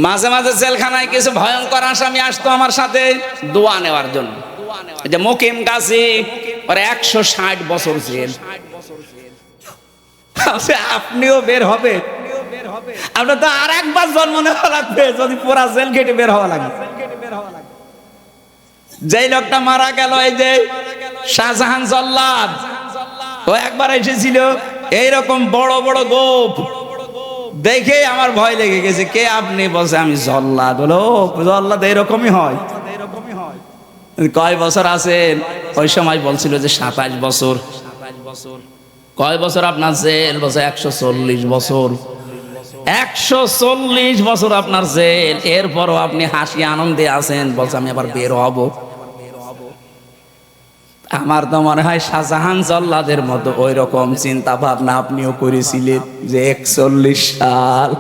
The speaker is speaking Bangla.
মাঝে মাঝে জেলখানায় কিছু ভয়ঙ্কর আসামি আসতো আমার সাথে দোয়া নেওয়ার জন্য। এই যে মুকিম গাজী, ওর 160 বছর জেল। আপনিও বের হবে? আপনার তো আর একবার জন্ম নেওয়া লাগবে যদি পুরা জেল কেটে বের হওয়া লাগে। যেই লোকটা মারা গেল, এই যে শাহজাহান জল্লাদ, ও একবার এসেছিল এইরকম বড় বড় গোপ দেখে আমার ভয় লেগে গেছে। কে আপনি? বলছে আমি জল্লাদ। বলো জল্লাদ এরকমই হয়? কয় বছর আছেন? ওই সময় বলছিল যে 27 বছর। কয় বছর আপনার জেল? বলছে 140 বছর। 140 বছর আপনার জেল, এরপরও আপনি হাসি আনন্দে আছেন। বলছে আমি আবার বের হব। আমার তো মনে হয় শাহজাহান জল্লাদের মতো ওই রকম চিন্তা ভাবনা আপনিও করেছিলেন যে 41 সাল